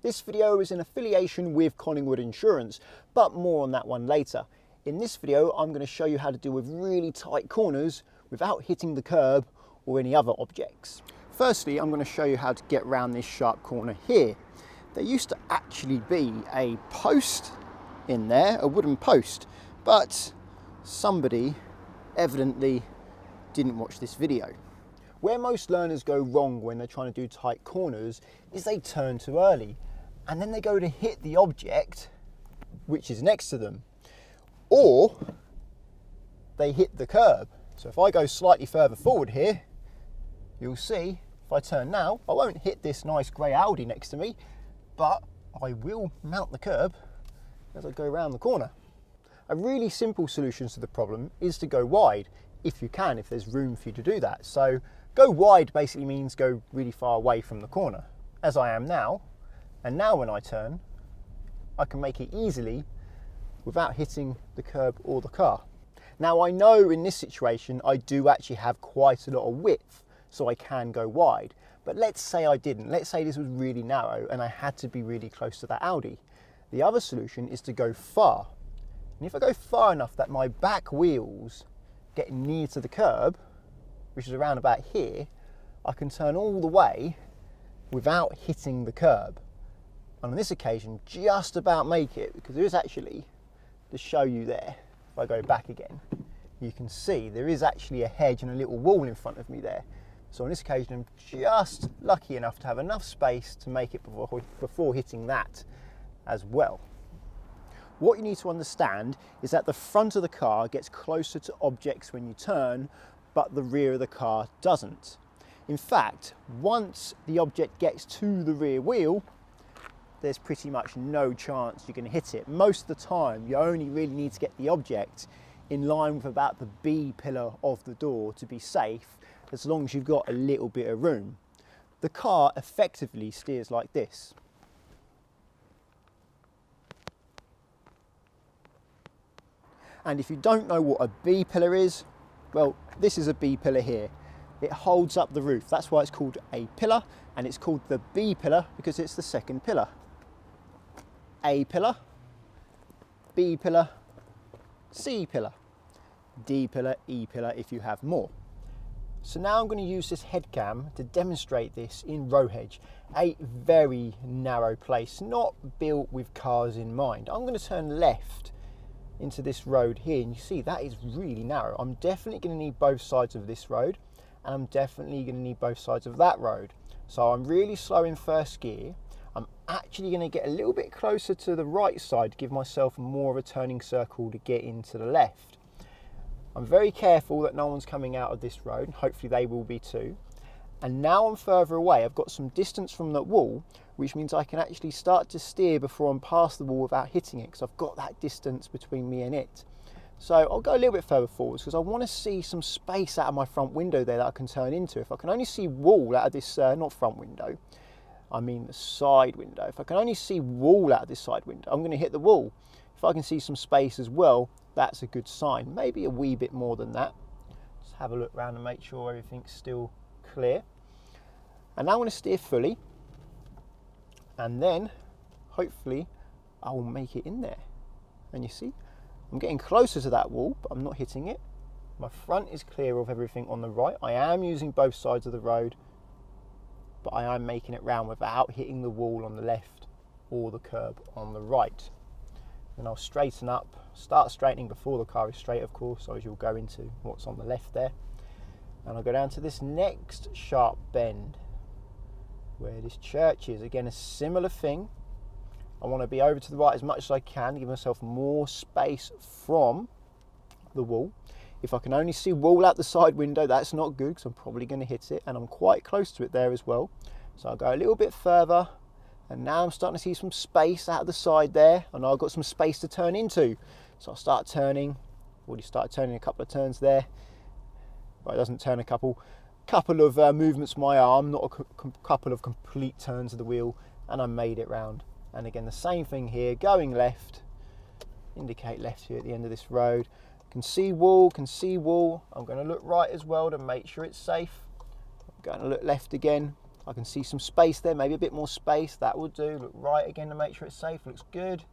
This video is in affiliation with Collingwood Insurance, but more on that one later. In this video, I'm going to show you how to deal with really tight corners without hitting the curb or any other objects. Firstly, I'm going to show you how to get around this sharp corner here. There used to actually be a post in there, a wooden post, but somebody evidently didn't watch this video. Where most learners go wrong when they're trying to do tight corners is they turn too early and then they go to hit the object which is next to them, or they hit the curb. So if I go slightly further forward here, you'll see if I turn now, I won't hit this nice grey Audi next to me, but I will mount the curb as I go around the corner. A really simple solution to the problem is to go wide, if you can, if there's room for you to do that. So go wide basically means go really far away from the corner, as I am now. And now when I turn, I can make it easily without hitting the curb or the car. Now I know in this situation I do actually have quite a lot of width, so I can go wide. But let's say I didn't. Let's say this was really narrow and I had to be really close to that Audi. The other solution is to go far. And if I go far enough that my back wheels get near to the curb, which is around about here, I can turn all the way without hitting the curb. And on this occasion, just about make it, because there is actually, to show you there, if I go back again, you can see there is actually a hedge and a little wall in front of me there. So on this occasion, I'm just lucky enough to have enough space to make it before hitting that as well. What you need to understand is that the front of the car gets closer to objects when you turn, but the rear of the car doesn't. In fact, once the object gets to the rear wheel, there's pretty much no chance you're going to hit it. Most of the time, you only really need to get the object in line with about the B pillar of the door to be safe, as long as you've got a little bit of room. The car effectively steers like this. And if you don't know what a B pillar is, well, this is a B pillar here. It holds up the roof. That's why it's called a pillar, and it's called the B pillar because it's the second pillar. A pillar, B pillar, C pillar, D pillar, E pillar if you have more. So now I'm going to use this head cam to demonstrate this in Rowhedge, a very narrow place, not built with cars in mind. I'm going to turn left into this road here, and you see that is really narrow. I'm definitely going to need both sides of this road, and I'm definitely going to need both sides of that road. So I'm really slow in first gear. I'm actually going to get a little bit closer to the right side to give myself more of a turning circle to get into the left. I'm very careful that no one's coming out of this road, and hopefully they will be too. And now I'm further away. I've got some distance from that wall, which means I can actually start to steer before I'm past the wall without hitting it, because I've got that distance between me and it. So I'll go a little bit further forwards because I want to see some space out of my front window there that I can turn into. If I can only see wall out of this, not front window, I mean the side window. If I can only see wall out of this side window, I'm going to hit the wall. If I can see some space as well, that's a good sign. Maybe a wee bit more than that. Just have a look around and make sure everything's still clear. And now I'm going to steer fully, and then hopefully I will make it in there. And you see, I'm getting closer to that wall, but I'm not hitting it. My front is clear of everything on the right. I am using both sides of the road, but I am making it round without hitting the wall on the left or the curb on the right. Then I'll straighten up, start straightening before the car is straight, of course, so as you'll go into what's on the left there. And I'll go down to this next sharp bend where this church is. Again, a similar thing. I want to be over to the right as much as I can to give myself more space from the wall. If I can only see wall out the side window, that's not good because I'm probably going to hit it, and I'm quite close to it there as well. So I'll go a little bit further, and now I'm starting to see some space out of the side there, and I've got some space to turn into. So I'll start turning. Already started turning a couple of turns there. Well, it doesn't turn a couple of movements my arm, not a couple of complete turns of the wheel, and I made it round. And again, the same thing here, going left, indicate left here at the end of this road. Can see wall, can see wall. I'm going to look right as well to make sure it's safe. I'm going to look left again. I can see some space there, maybe a bit more space, that will do. Look right again to make sure it's safe, looks good.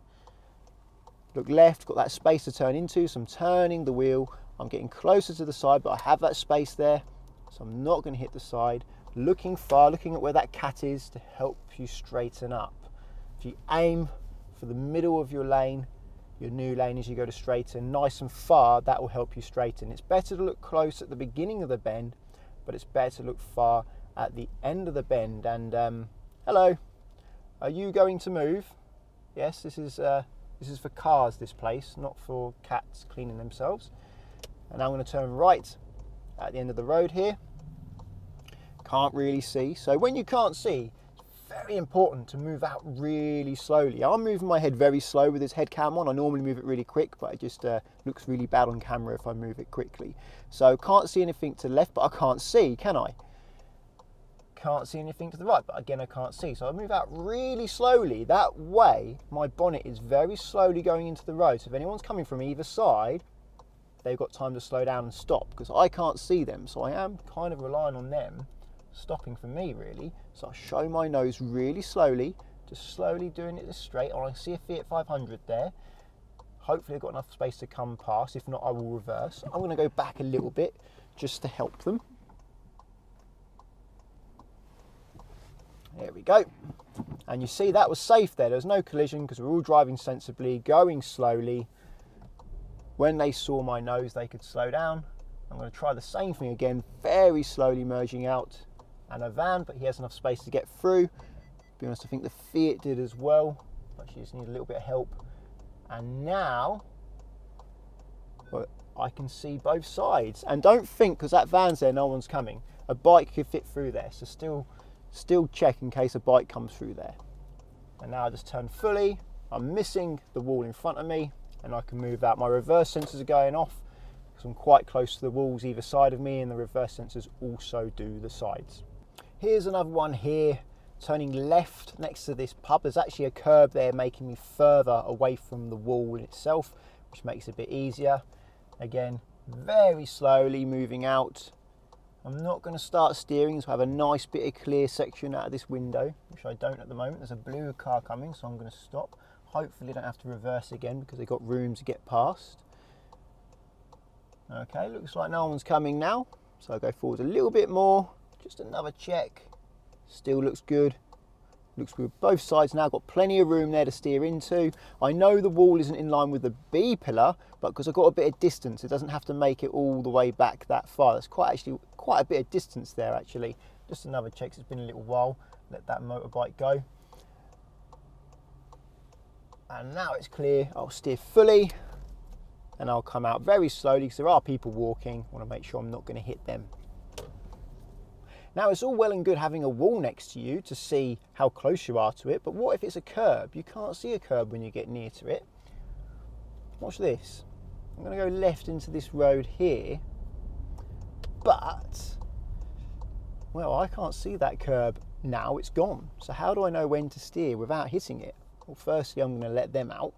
Look left, got that space to turn into, so I'm turning the wheel. I'm getting closer to the side, but I have that space there, so I'm not going to hit the side. Looking far, looking at where that cat is to help you straighten up. If you aim for the middle of your lane, your new lane as you go to straighten, nice and far, that will help you straighten. It's better to look close at the beginning of the bend, but it's better to look far at the end of the bend. And hello, are you going to move? Yes, this is for cars, this place, not for cats cleaning themselves. And now I'm going to turn right at the end of the road here. Can't really see. So when you can't see, it's very important to move out really slowly. I'm moving my head very slow with this head cam on. I normally move it really quick, but it just looks really bad on camera if I move it quickly. So can't see anything to the left, but I can't see, can I? Can't see anything to the right, but again I can't see. So I move out really slowly. That way my bonnet is very slowly going into the road. So if anyone's coming from either side, they've got time to slow down and stop, because I can't see them. So I am kind of relying on them stopping for me really. So I show my nose really slowly, just slowly doing it this straight. Oh, I see a Fiat 500 there. Hopefully I've got enough space to come past. If not, I will reverse. I'm going to go back a little bit just to help them. There we go. And you see that was safe there. There was no collision because we're all driving sensibly, going slowly. When they saw my nose, they could slow down. I'm going to try the same thing again, very slowly merging out. And a van, but he has enough space to get through. To be honest, I think the Fiat did as well, but she just needs a little bit of help. And now, well, I can see both sides. And don't think, because that van's there, no one's coming. A bike could fit through there, so still check in case a bike comes through there. And now I just turn fully. I'm missing the wall in front of me, and I can move out. My reverse sensors are going off because I'm quite close to the walls either side of me, and the reverse sensors also do the sides. Here's another one here, turning left next to this pub. There's actually a curb there making me further away from the wall itself, which makes it a bit easier. Again, very slowly moving out. I'm not going to start steering, so I have a nice bit of clear section out of this window, which I don't at the moment. There's a blue car coming, so I'm going to stop. Hopefully I don't have to reverse again because they've got room to get past. Okay, looks like no one's coming now, so I'll go forward a little bit more. Just another check. Still looks good. Looks good both sides now. Got plenty of room there to steer into. I know the wall isn't in line with the B pillar, but because I've got a bit of distance, it doesn't have to make it all the way back that far. There's quite a bit of distance there actually. Just another check. It's been a little while. Let that motorbike go. And now it's clear. I'll steer fully and I'll come out very slowly because there are people walking. I want to make sure I'm not going to hit them. Now it's all well and good having a wall next to you to see how close you are to it, but what if it's a curb? You can't see a curb when you get near to it. Watch this. I'm going to go left into this road here, but, well, I can't see that curb now, it's gone. So how do I know when to steer without hitting it? Well, firstly, I'm going to let them out.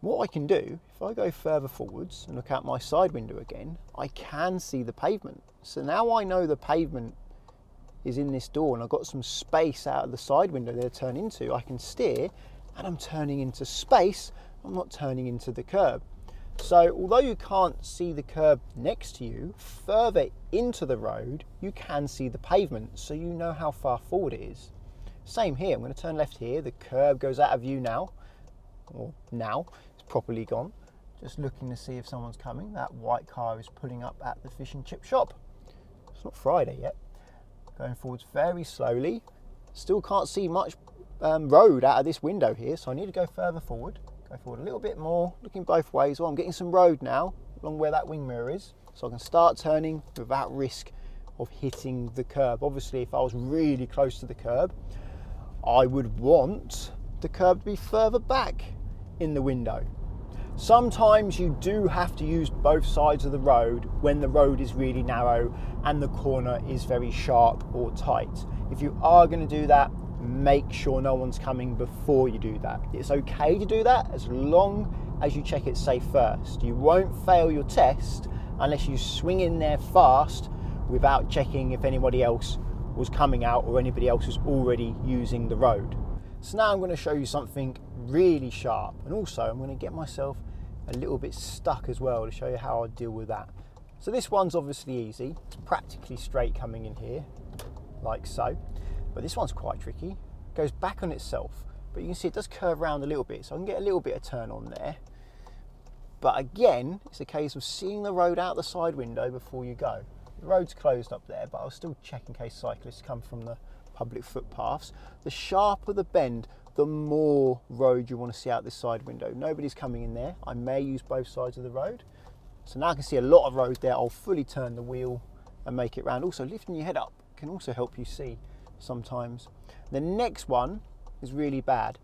What I can do, if I go further forwards and look out my side window again, I can see the pavement. So now I know the pavement is in this door and I've got some space out of the side window there to turn into. I can steer and I'm turning into space, I'm not turning into the curb. So although you can't see the curb next to you, further into the road, you can see the pavement, so you know how far forward it is. Same here, I'm going to turn left here, the curb goes out of view now, or now, it's properly gone. Just looking to see if someone's coming. That white car is pulling up at the fish and chip shop. It's not Friday yet. Going forwards very slowly. Still can't see much road out of this window here, so I need to go further forward. Go forward a little bit more, looking both ways. Well, I'm getting some road now along where that wing mirror is, so I can start turning without risk of hitting the curb. Obviously, if I was really close to the curb, I would want the curb to be further back in the window. Sometimes you do have to use both sides of the road when the road is really narrow and the corner is very sharp or tight. If you are going to do that, make sure no one's coming before you do that. It's okay to do that as long as you check it's safe first. You won't fail your test unless you swing in there fast without checking if anybody else was coming out or anybody else was already using the road. So now I'm going to show you something really sharp, and also I'm going to get myself a little bit stuck as well to show you how I deal with that. So this one's obviously easy. It's practically straight coming in here, like so. But this one's quite tricky. It goes back on itself, but you can see it does curve around a little bit, so I can get a little bit of turn on there. But again, it's a case of seeing the road out the side window before you go. The road's closed up there, but I'll still check in case cyclists come from the public footpaths. The sharper the bend, the more road you want to see out this side window. Nobody's coming in there. I may use both sides of the road. So now I can see a lot of road there. I'll fully turn the wheel and make it round. Also, lifting your head up can also help you see sometimes. The next one is really bad.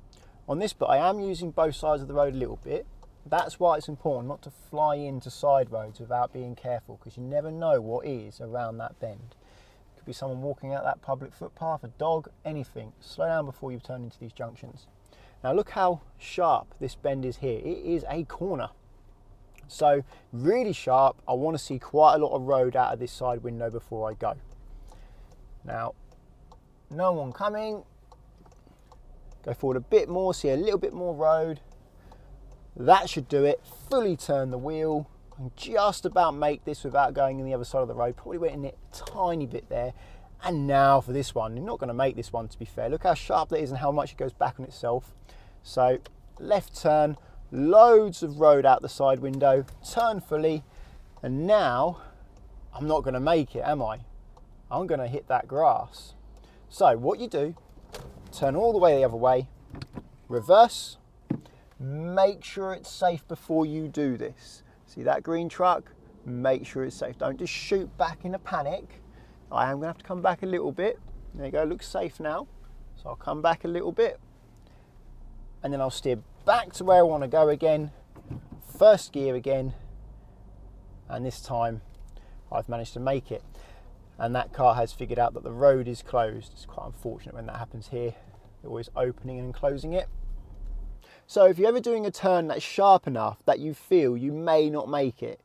On this bit, I am using both sides of the road a little bit. That's why it's important not to fly into side roads without being careful, because you never know what is around that bend. It could be someone walking out that public footpath, a dog, anything. Slow down before you turn into these junctions. Now look how sharp this bend is here. It is a corner. So really sharp. I want to see quite a lot of road out of this side window before I go. Now, no one coming. Go forward a bit more, see a little bit more road. That should do it. Fully turn the wheel and just about make this without going in the other side of the road. Probably went in it a tiny bit there. And now for this one, you're not going to make this one, to be fair. Look how sharp that is and how much it goes back on itself. So left turn, loads of road out the side window, turn fully, and now I'm not going to make it, am I? I'm going to hit that grass. So what you do, turn all the way the other way, reverse. Make sure it's safe before you do this. See that green truck? Make sure it's safe. Don't just shoot back in a panic. I am going to have to come back a little bit. There you go, looks safe now. So I'll come back a little bit. And then I'll steer back to where I want to go again. First gear again. And this time I've managed to make it. And that car has figured out that the road is closed. It's quite unfortunate when that happens here. They're always opening and closing it. So if you're ever doing a turn that's sharp enough that you feel you may not make it,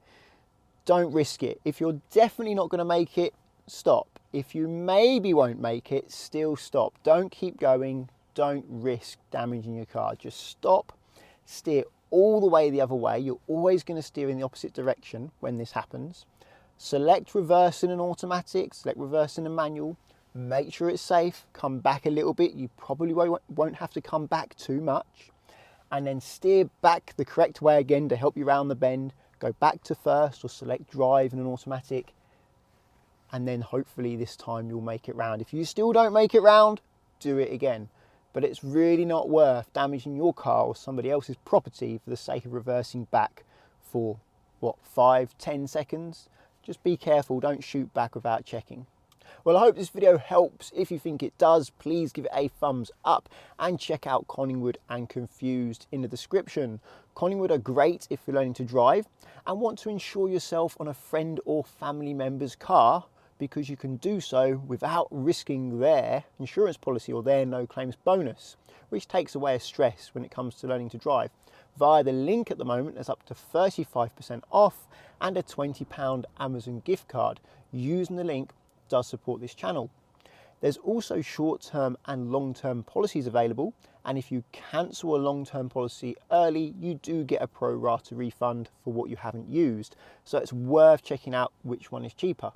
don't risk it. If you're definitely not going to make it, stop. If you maybe won't make it, still stop. Don't keep going. Don't risk damaging your car. Just stop, steer all the way the other way. You're always going to steer in the opposite direction when this happens. Select reverse in an automatic, select reverse in a manual. Make sure it's safe. Come back a little bit. You probably won't have to come back too much. And then steer back the correct way again to help you round the bend. Go back to first or select drive in an automatic. And then hopefully this time you'll make it round. If you still don't make it round, do it again. But it's really not worth damaging your car or somebody else's property for the sake of reversing back for, what, 5-10 seconds? Just be careful, don't shoot back without checking. Well, I hope this video helps. If you think it does, please give it a thumbs up and check out Collingwood and Confused in the description. Collingwood are great if you're learning to drive and want to insure yourself on a friend or family member's car, because you can do so without risking their insurance policy or their no claims bonus, which takes away a stress when it comes to learning to drive. Via the link at the moment, there's up to 35% off and a £20 Amazon gift card. Using the link does support this channel. There's also short-term and long-term policies available, and if you cancel a long-term policy early, you do get a pro rata refund for what you haven't used, so it's worth checking out which one is cheaper.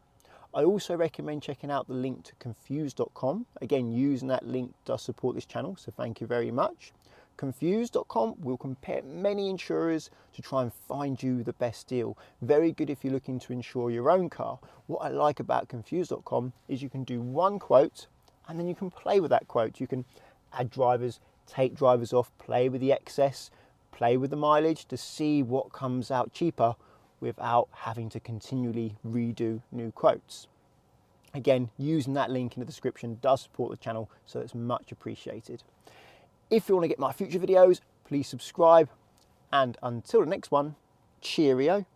I also recommend checking out the link to confused.com. Again, using that link does support this channel, so thank you very much. Confused.com will compare many insurers to try and find you the best deal. Very good if you're looking to insure your own car. What I like about Confused.com is you can do one quote and then you can play with that quote. You can add drivers, take drivers off, play with the excess, play with the mileage to see what comes out cheaper without having to continually redo new quotes. Again, using that link in the description does support the channel, so it's much appreciated. If you want to get my future videos, please subscribe, and until the next one, cheerio.